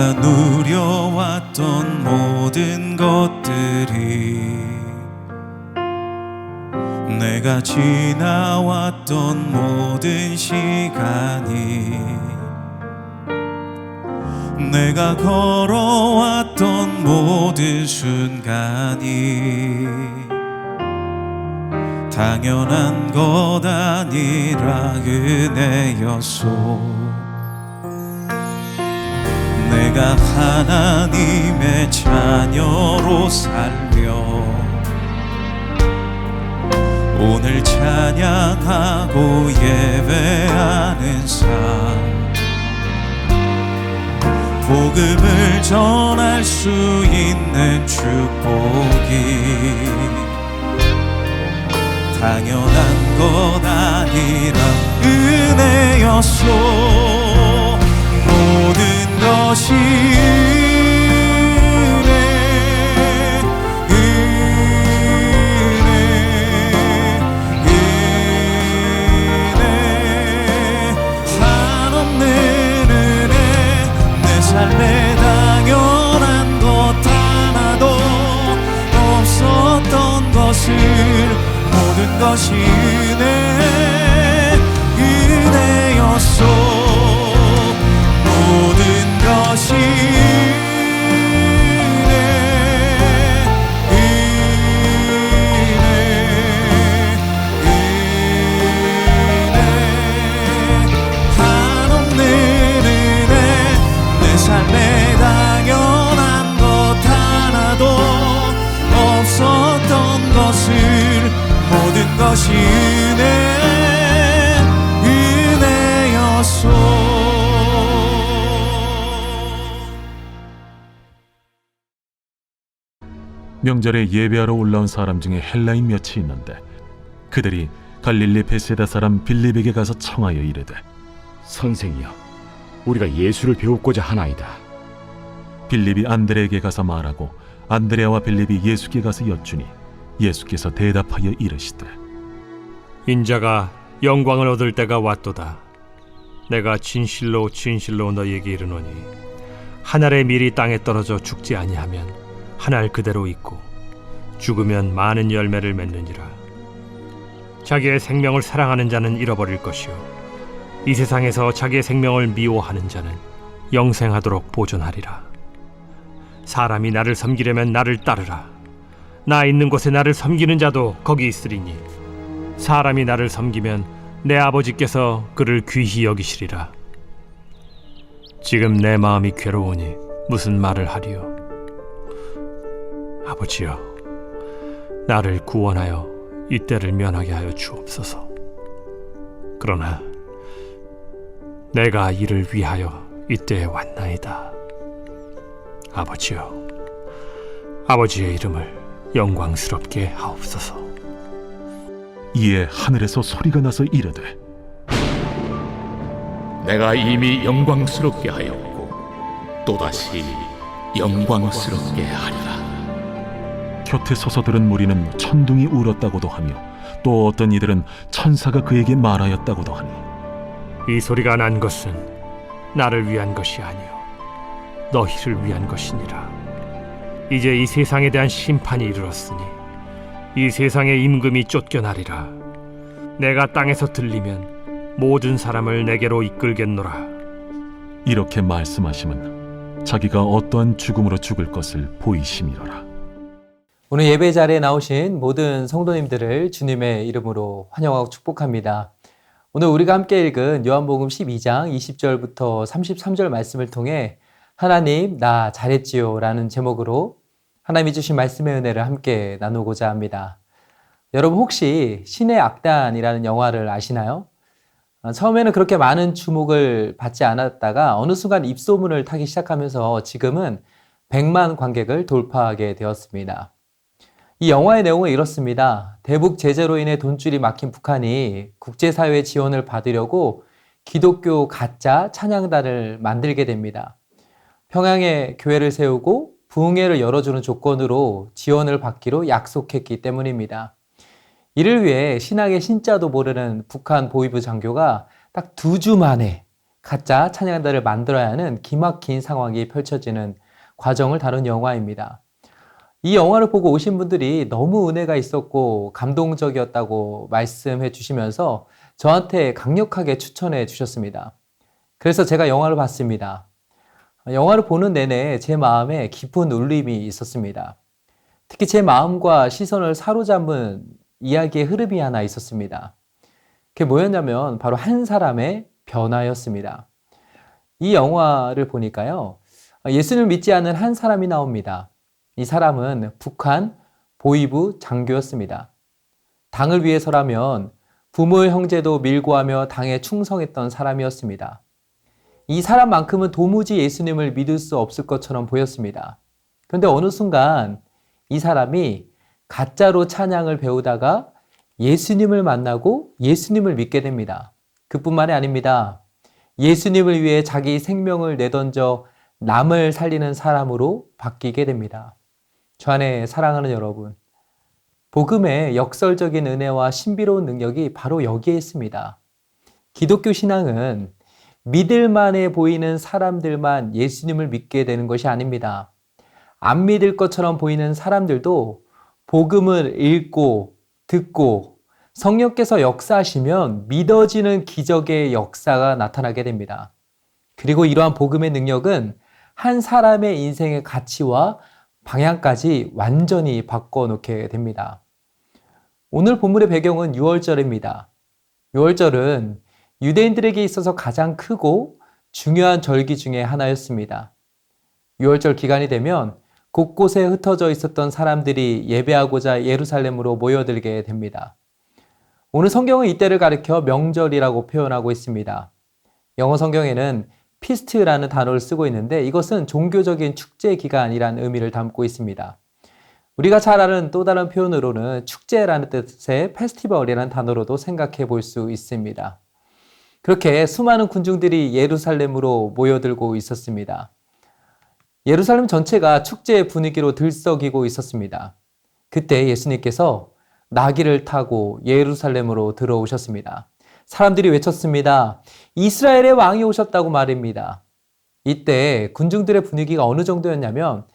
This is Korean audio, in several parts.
내가 누려왔던 모든 것들이, 내가 지나왔던 모든 시간이, 내가 걸어왔던 모든 순간이 당연한 것 아니라 은혜였소. 내가 하나님의 자녀로 살며 오늘 찬양하고 예배하는 삶, 복음을 전할 수 있는 축복이 당연한 것 아니라 은혜였소. 모든 것이 삶에 당연한 것 하나도 없었던 것을, 모든 것이 은혜였소. 모든 것이 삶에 당연한 것 하나도 없었던 것을, 모든 것이 은혜였소. 명절에 예배하러 올라온 사람 중에 헬라인 몇이 있는데 그들이 갈릴리 베세다 사람 빌립에게 가서 청하여 이르되, 선생이여, 우리가 예수를 배우고자 하나이다. 빌립이 안드레에게 가서 말하고 안드레아와 빌립이 예수께 가서 여쭈니 예수께서 대답하여 이르시되, 인자가 영광을 얻을 때가 왔도다. 내가 진실로 진실로 너희에게 이르노니 한 알의 밀이 땅에 떨어져 죽지 아니하면 한 알 그대로 있고 죽으면 많은 열매를 맺느니라. 자기의 생명을 사랑하는 자는 잃어버릴 것이요 이 세상에서 자기의 생명을 미워하는 자는 영생하도록 보존하리라. 사람이 나를 섬기려면 나를 따르라. 나 있는 곳에 나를 섬기는 자도 거기 있으리니 사람이 나를 섬기면 내 아버지께서 그를 귀히 여기시리라. 지금 내 마음이 괴로우니 무슨 말을 하리요? 아버지여, 나를 구원하여 이 때를 면하게 하여 주옵소서. 그러나 내가 이를 위하여 이때에 왔나이다. 아버지여, 아버지의 이름을 영광스럽게 하옵소서. 이에 하늘에서 소리가 나서 이르되, 내가 이미 영광스럽게 하였고 또다시 영광스럽게 하리라. 곁에 서서 들은 무리는 천둥이 울었다고도 하며 또 어떤 이들은 천사가 그에게 말하였다고도 하니, 이 소리가 난 것은 나를 위한 것이 아니요 너희를 위한 것이니라. 이제 이 세상에 대한 심판이 이르렀으니 이 세상의 임금이 쫓겨나리라. 내가 땅에서 들리면 모든 사람을 내게로 이끌겠노라. 이렇게 말씀하심은 자기가 어떠한 죽음으로 죽을 것을 보이심이로라. 오늘 예배 자리에 나오신 모든 성도님들을 주님의 이름으로 환영하고 축복합니다. 오늘 우리가 함께 읽은 요한복음 12장 20절부터 33절 말씀을 통해 하나님 나 잘했지요 라는 제목으로 하나님이 주신 말씀의 은혜를 함께 나누고자 합니다. 여러분 혹시 신의 악단이라는 영화를 아시나요? 처음에는 그렇게 많은 주목을 받지 않았다가 어느 순간 입소문을 타기 시작하면서 지금은 100만 관객을 돌파하게 되었습니다. 이 영화의 내용은 이렇습니다. 대북 제재로 인해 돈줄이 막힌 북한이 국제사회의 지원을 받으려고 기독교 가짜 찬양단을 만들게 됩니다. 평양에 교회를 세우고 부흥회를 열어주는 조건으로 지원을 받기로 약속했기 때문입니다. 이를 위해 신학의 신자도 모르는 북한 보위부 장교가 딱 2주 만에 가짜 찬양단을 만들어야 하는 기막힌 상황이 펼쳐지는 과정을 다룬 영화입니다. 이 영화를 보고 오신 분들이 너무 은혜가 있었고 감동적이었다고 말씀해 주시면서 저한테 강력하게 추천해 주셨습니다. 그래서 제가 영화를 봤습니다. 영화를 보는 내내 제 마음에 깊은 울림이 있었습니다. 특히 제 마음과 시선을 사로잡은 이야기의 흐름이 하나 있었습니다. 그게 뭐였냐면 바로 한 사람의 변화였습니다. 이 영화를 보니까요, 예수님을 믿지 않는 한 사람이 나옵니다. 이 사람은 북한 보위부 장교였습니다. 당을 위해서라면 부모의 형제도 밀고하며 당에 충성했던 사람이었습니다. 이 사람만큼은 도무지 예수님을 믿을 수 없을 것처럼 보였습니다. 그런데 어느 순간 이 사람이 가짜로 찬양을 배우다가 예수님을 만나고 예수님을 믿게 됩니다. 그뿐만이 아닙니다. 예수님을 위해 자기 생명을 내던져 남을 살리는 사람으로 바뀌게 됩니다. 저 안에 사랑하는 여러분, 복음의 역설적인 은혜와 신비로운 능력이 바로 여기에 있습니다. 기독교 신앙은 믿을만해 보이는 사람들만 예수님을 믿게 되는 것이 아닙니다. 안 믿을 것처럼 보이는 사람들도 복음을 읽고 듣고 성령께서 역사하시면 믿어지는 기적의 역사가 나타나게 됩니다. 그리고 이러한 복음의 능력은 한 사람의 인생의 가치와 방향까지 완전히 바꿔놓게 됩니다. 오늘 본문의 배경은 유월절입니다. 유월절은 유대인들에게 있어서 가장 크고 중요한 절기 중에 하나였습니다. 유월절 기간이 되면 곳곳에 흩어져 있었던 사람들이 예배하고자 예루살렘으로 모여들게 됩니다. 오늘 성경은 이때를 가리켜 명절이라고 표현하고 있습니다. 영어 성경에는 피스트라는 단어를 쓰고 있는데 이것은 종교적인 축제 기간이라는 의미를 담고 있습니다. 우리가 잘 아는 또 다른 표현으로는 축제라는 뜻의 페스티벌이라는 단어로도 생각해 볼 수 있습니다. 그렇게 수많은 군중들이 예루살렘으로 모여들고 있었습니다. 예루살렘 전체가 축제의 분위기로 들썩이고 있었습니다. 그때 예수님께서 나귀를 타고 예루살렘으로 들어오셨습니다. 사람들이 외쳤습니다. 이스라엘의 왕이 오셨다고 말입니다. 이때 군중들의 분위기가 어느 정도였냐면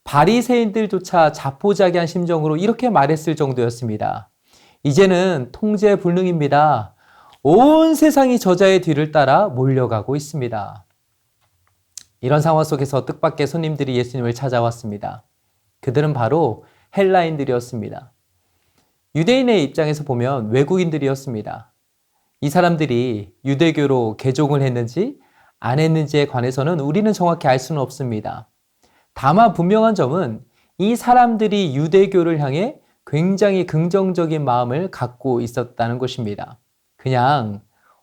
바리새인들조차 자포자기한 심정으로 이렇게 말했을 정도였습니다. 이제는 통제 불능입니다. 온 세상이 저자의 뒤를 따라 몰려가고 있습니다. 이런 상황 속에서 뜻밖의 손님들이 예수님을 찾아왔습니다. 그들은 바로 헬라인들이었습니다. 유대인의 입장에서 보면 외국인들이었습니다. 이 사람들이 유대교로 개종을 했는지 안 했는지에 관해서는 우리는 정확히 알 수는 없습니다. 다만 분명한 점은 이 사람들이 유대교를 향해 굉장히 긍정적인 마음을 갖고 있었다는 것입니다. 그냥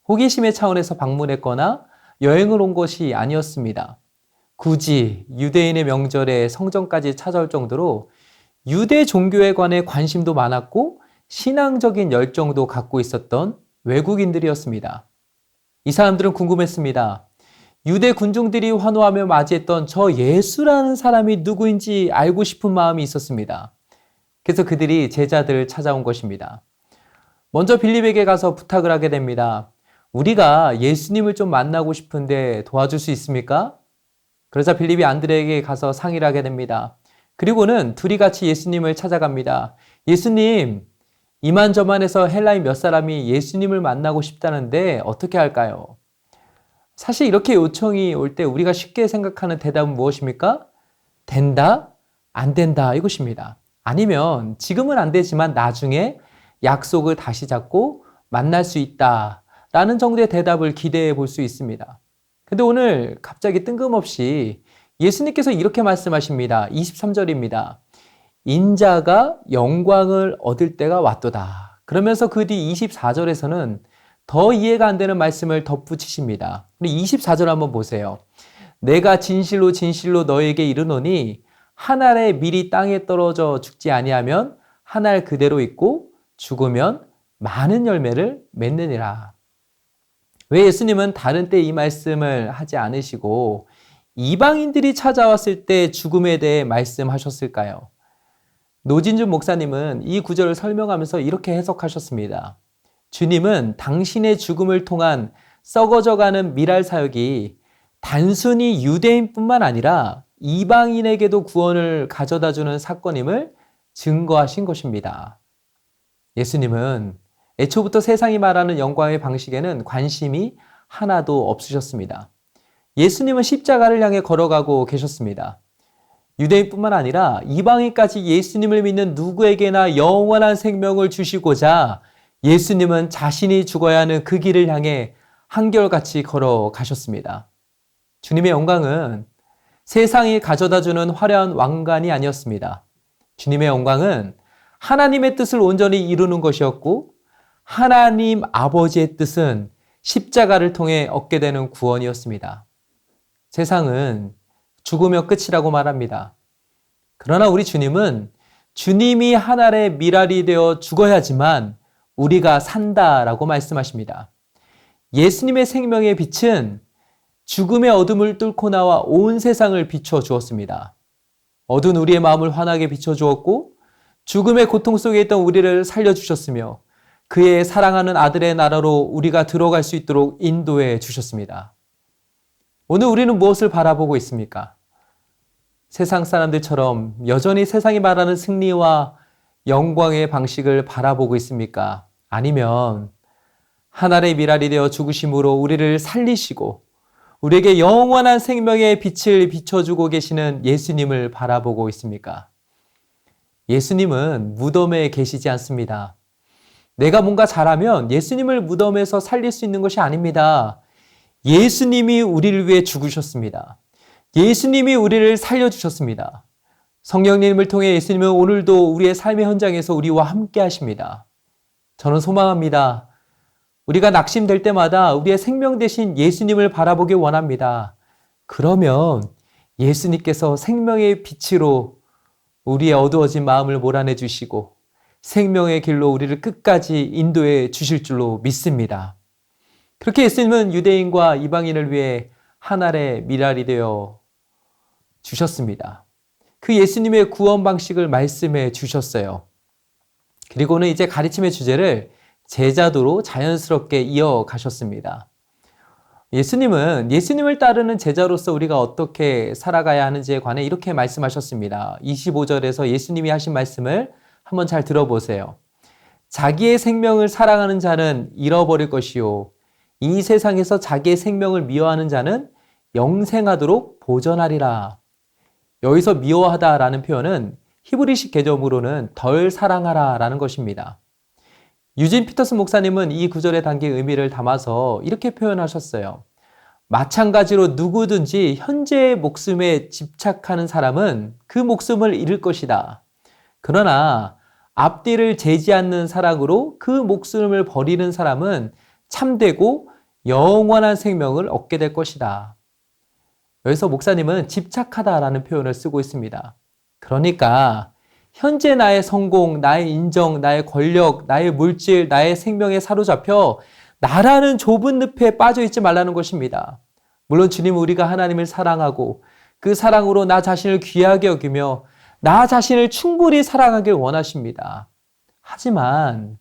호기심의 차원에서 방문했거나 여행을 온 것이 아니었습니다. 굳이 유대인의 명절에 성전까지 찾아올 정도로 유대 종교에 관해 관심도 많았고 신앙적인 열정도 갖고 있었던 외국인들이었습니다. 이 사람들은 궁금했습니다. 유대 군중들이 환호하며 맞이했던 저 예수라는 사람이 누구인지 알고 싶은 마음이 있었습니다. 그래서 그들이 제자들을 찾아온 것입니다. 먼저 빌립에게 가서 부탁을 하게 됩니다. 우리가 예수님을 좀 만나고 싶은데 도와줄 수 있습니까? 그러자 빌립이 안드레에게 가서 상의를 하게 됩니다. 그리고는 둘이 같이 예수님을 찾아갑니다. 예수님, 이만저만해서 헬라인 몇 사람이 예수님을 만나고 싶다는데 어떻게 할까요? 사실 이렇게 요청이 올 때 우리가 쉽게 생각하는 대답은 무엇입니까? 된다? 안 된다? 이것입니다. 아니면 지금은 안 되지만 나중에 약속을 다시 잡고 만날 수 있다 라는 정도의 대답을 기대해 볼 수 있습니다. 근데 오늘 갑자기 뜬금없이 예수님께서 이렇게 말씀하십니다. 23절입니다. 인자가 영광을 얻을 때가 왔도다. 그러면서 그 뒤 24절에서는 더 이해가 안 되는 말씀을 덧붙이십니다. 24절 한번 보세요. 내가 진실로 진실로 너에게 이르노니 한 알의 밀이 땅에 떨어져 죽지 아니하면 한 알 그대로 있고 죽으면 많은 열매를 맺느니라. 왜 예수님은 다른 때 이 말씀을 하지 않으시고 이방인들이 찾아왔을 때 죽음에 대해 말씀하셨을까요? 노진준 목사님은 이 구절을 설명하면서 이렇게 해석하셨습니다. 주님은 당신의 죽음을 통한 썩어져가는 미랄 사역이 단순히 유대인뿐만 아니라 이방인에게도 구원을 가져다주는 사건임을 증거하신 것입니다. 예수님은 애초부터 세상이 말하는 영광의 방식에는 관심이 하나도 없으셨습니다. 예수님은 십자가를 향해 걸어가고 계셨습니다. 유대인뿐만 아니라 이방인까지 예수님을 믿는 누구에게나 영원한 생명을 주시고자 예수님은 자신이 죽어야 하는 그 길을 향해 한결같이 걸어가셨습니다. 주님의 영광은 세상이 가져다주는 화려한 왕관이 아니었습니다. 주님의 영광은 하나님의 뜻을 온전히 이루는 것이었고 하나님 아버지의 뜻은 십자가를 통해 얻게 되는 구원이었습니다. 세상은 죽으면 끝이라고 말합니다. 그러나 우리 주님은 주님이 하늘의 미랄이 되어 죽어야지만 우리가 산다라고 말씀하십니다. 예수님의 생명의 빛은 죽음의 어둠을 뚫고 나와 온 세상을 비춰주었습니다. 어두운 우리의 마음을 환하게 비춰주었고 죽음의 고통 속에 있던 우리를 살려주셨으며 그의 사랑하는 아들의 나라로 우리가 들어갈 수 있도록 인도해 주셨습니다. 오늘 우리는 무엇을 바라보고 있습니까? 세상 사람들처럼 여전히 세상이 말하는 승리와 영광의 방식을 바라보고 있습니까? 아니면 하늘의 미랄이 되어 죽으심으로 우리를 살리시고 우리에게 영원한 생명의 빛을 비춰주고 계시는 예수님을 바라보고 있습니까? 예수님은 무덤에 계시지 않습니다. 내가 뭔가 잘하면 예수님을 무덤에서 살릴 수 있는 것이 아닙니다. 예수님이 우리를 위해 죽으셨습니다. 예수님이 우리를 살려주셨습니다. 성령님을 통해 예수님은 오늘도 우리의 삶의 현장에서 우리와 함께 하십니다. 저는 소망합니다. 우리가 낙심될 때마다 우리의 생명 대신 예수님을 바라보기 원합니다. 그러면 예수님께서 생명의 빛으로 우리의 어두워진 마음을 몰아내 주시고 생명의 길로 우리를 끝까지 인도해 주실 줄로 믿습니다. 그렇게 예수님은 유대인과 이방인을 위해 하늘의 미랄이 되어 주셨습니다. 그 예수님의 구원 방식을 말씀해 주셨어요. 그리고는 이제 가르침의 주제를 제자도로 자연스럽게 이어가셨습니다. 예수님은 예수님을 따르는 제자로서 우리가 어떻게 살아가야 하는지에 관해 이렇게 말씀하셨습니다. 25절에서 예수님이 하신 말씀을 한번 잘 들어보세요. 자기의 생명을 사랑하는 자는 잃어버릴 것이요. 이 세상에서 자기의 생명을 미워하는 자는 영생하도록 보전하리라. 여기서 미워하다라는 표현은 히브리식 개념으로는 덜 사랑하라라는 것입니다. 유진 피터스 목사님은 이 구절에 담긴 의미를 담아서 이렇게 표현하셨어요. 마찬가지로 누구든지 현재의 목숨에 집착하는 사람은 그 목숨을 잃을 것이다. 그러나 앞뒤를 재지 않는 사랑으로 그 목숨을 버리는 사람은 참되고 영원한 생명을 얻게 될 것이다. 여기서 목사님은 집착하다라는 표현을 쓰고 있습니다. 그러니까 현재 나의 성공, 나의 인정, 나의 권력, 나의 물질, 나의 생명에 사로잡혀 나라는 좁은 늪에 빠져 있지 말라는 것입니다. 물론 주님은 우리가 하나님을 사랑하고 그 사랑으로 나 자신을 귀하게 여기며 나 자신을 충분히 사랑하길 원하십니다. 하지만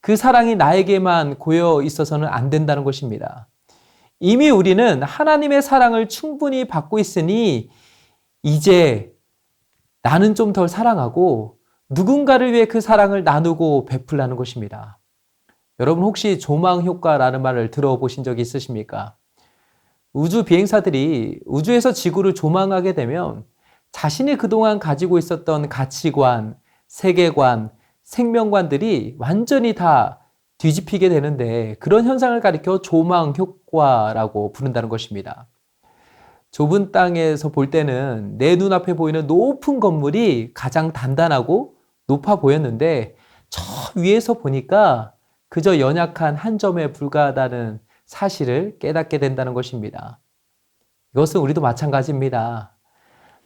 그 사랑이 나에게만 고여 있어서는 안 된다는 것입니다. 이미 우리는 하나님의 사랑을 충분히 받고 있으니 이제 나는 좀 덜 사랑하고 누군가를 위해 그 사랑을 나누고 베풀라는 것입니다. 여러분 혹시 조망 효과라는 말을 들어보신 적이 있으십니까? 우주 비행사들이 우주에서 지구를 조망하게 되면 자신이 그동안 가지고 있었던 가치관, 세계관, 생명관들이 완전히 다 뒤집히게 되는데 그런 현상을 가리켜 조망 효과라고 부른다는 것입니다. 좁은 땅에서 볼 때는 내 눈앞에 보이는 높은 건물이 가장 단단하고 높아 보였는데 저 위에서 보니까 그저 연약한 한 점에 불과하다는 사실을 깨닫게 된다는 것입니다. 이것은 우리도 마찬가지입니다.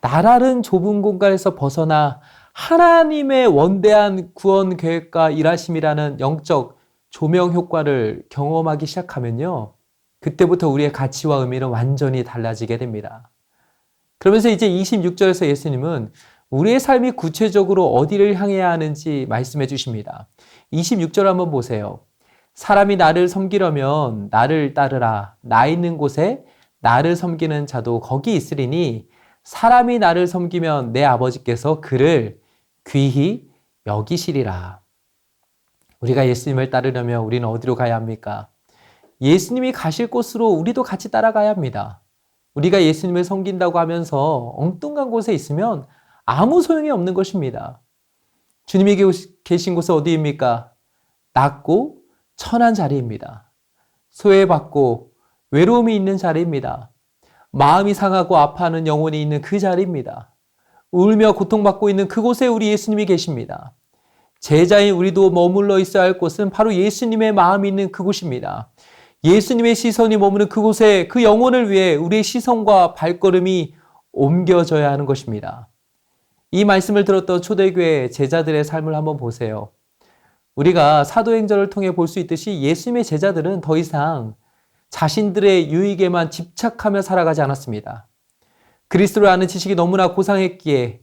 나라는 좁은 공간에서 벗어나 하나님의 원대한 구원 계획과 일하심이라는 영적 조명 효과를 경험하기 시작하면요. 그때부터 우리의 가치와 의미는 완전히 달라지게 됩니다. 그러면서 이제 26절에서 예수님은 우리의 삶이 구체적으로 어디를 향해야 하는지 말씀해 주십니다. 26절 한번 보세요. 사람이 나를 섬기려면 나를 따르라. 나 있는 곳에 나를 섬기는 자도 거기 있으리니 사람이 나를 섬기면 내 아버지께서 그를 귀히 여기시리라. 우리가 예수님을 따르려면 우리는 어디로 가야 합니까? 예수님이 가실 곳으로 우리도 같이 따라가야 합니다. 우리가 예수님을 섬긴다고 하면서 엉뚱한 곳에 있으면 아무 소용이 없는 것입니다. 주님이 계신 곳은 어디입니까? 낮고 천한 자리입니다. 소외받고 외로움이 있는 자리입니다. 마음이 상하고 아파하는 영혼이 있는 그 자리입니다. 울며 고통받고 있는 그곳에 우리 예수님이 계십니다. 제자인 우리도 머물러 있어야 할 곳은 바로 예수님의 마음이 있는 그곳입니다. 예수님의 시선이 머무는 그곳에 그 영혼을 위해 우리의 시선과 발걸음이 옮겨져야 하는 것입니다. 이 말씀을 들었던 초대교회 제자들의 삶을 한번 보세요. 우리가 사도행전을 통해 볼 수 있듯이 예수님의 제자들은 더 이상 자신들의 유익에만 집착하며 살아가지 않았습니다. 그리스도를 아는 지식이 너무나 고상했기에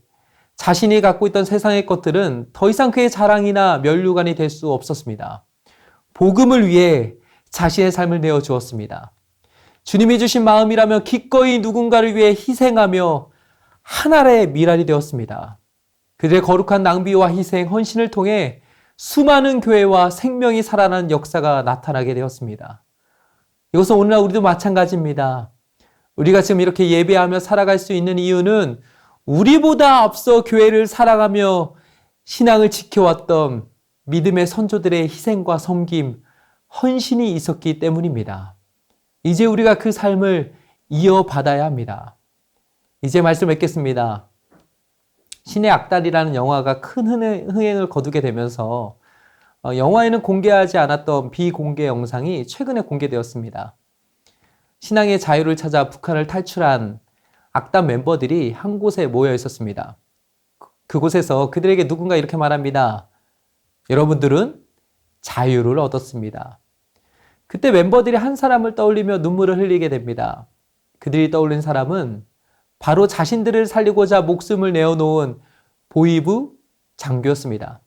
자신이 갖고 있던 세상의 것들은 더 이상 그의 자랑이나 면류관이 될 수 없었습니다. 복음을 위해 자신의 삶을 내어주었습니다. 주님이 주신 마음이라면 기꺼이 누군가를 위해 희생하며 하나의 미랄이 되었습니다. 그들의 거룩한 낭비와 희생, 헌신을 통해 수많은 교회와 생명이 살아나는 역사가 나타나게 되었습니다. 이것은 오늘날 우리도 마찬가지입니다. 우리가 지금 이렇게 예배하며 살아갈 수 있는 이유는 우리보다 앞서 교회를 사랑하며 신앙을 지켜왔던 믿음의 선조들의 희생과 섬김, 헌신이 있었기 때문입니다. 이제 우리가 그 삶을 이어받아야 합니다. 이제 말씀 맺겠습니다. 신의 악달이라는 영화가 큰 흥행을 거두게 되면서 영화에는 공개하지 않았던 비공개 영상이 최근에 공개되었습니다. 신앙의 자유를 찾아 북한을 탈출한 악단 멤버들이 한 곳에 모여 있었습니다. 그곳에서 그들에게 누군가 이렇게 말합니다. 여러분들은 자유를 얻었습니다. 그때 멤버들이 한 사람을 떠올리며 눈물을 흘리게 됩니다. 그들이 떠올린 사람은 바로 자신들을 살리고자 목숨을 내어놓은 보이부 장교였습니다.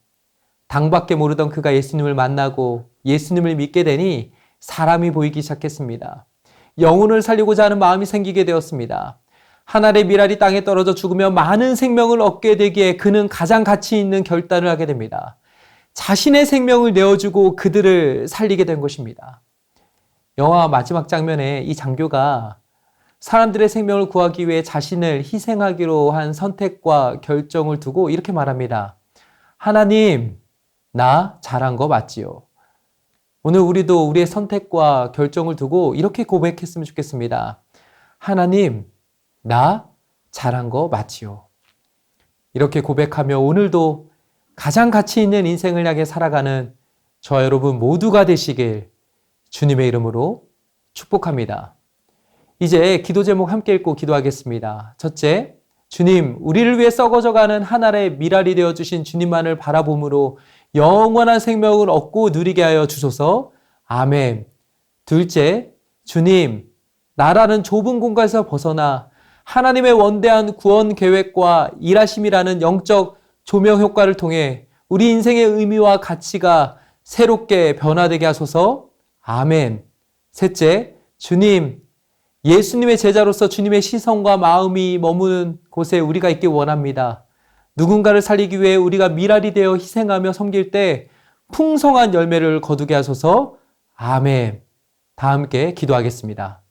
당밖에 모르던 그가 예수님을 만나고 예수님을 믿게 되니 사람이 보이기 시작했습니다. 영혼을 살리고자 하는 마음이 생기게 되었습니다. 한 알의 밀알이 땅에 떨어져 죽으면 많은 생명을 얻게 되기에 그는 가장 가치 있는 결단을 하게 됩니다. 자신의 생명을 내어주고 그들을 살리게 된 것입니다. 영화 마지막 장면에 이 장교가 사람들의 생명을 구하기 위해 자신을 희생하기로 한 선택과 결정을 두고 이렇게 말합니다. 하나님, 나 잘한 거 맞지요? 오늘 우리도 우리의 선택과 결정을 두고 이렇게 고백했으면 좋겠습니다. 하나님, 나 잘한 거 맞지요? 이렇게 고백하며 오늘도 가장 가치 있는 인생을 향해 살아가는 저와 여러분 모두가 되시길 주님의 이름으로 축복합니다. 이제 기도 제목 함께 읽고 기도하겠습니다. 첫째, 주님, 우리를 위해 썩어져가는 한 알의 밀알이 되어주신 주님만을 바라봄으로 영원한 생명을 얻고 누리게 하여 주소서. 아멘. 둘째, 주님, 나라는 좁은 공간에서 벗어나 하나님의 원대한 구원 계획과 일하심이라는 영적 조명 효과를 통해 우리 인생의 의미와 가치가 새롭게 변화되게 하소서. 아멘. 셋째, 주님, 예수님의 제자로서 주님의 시선과 마음이 머무는 곳에 우리가 있기 원합니다. 누군가를 살리기 위해 우리가 밀알이 되어 희생하며 섬길 때 풍성한 열매를 거두게 하소서. 아멘. 다 함께 기도하겠습니다.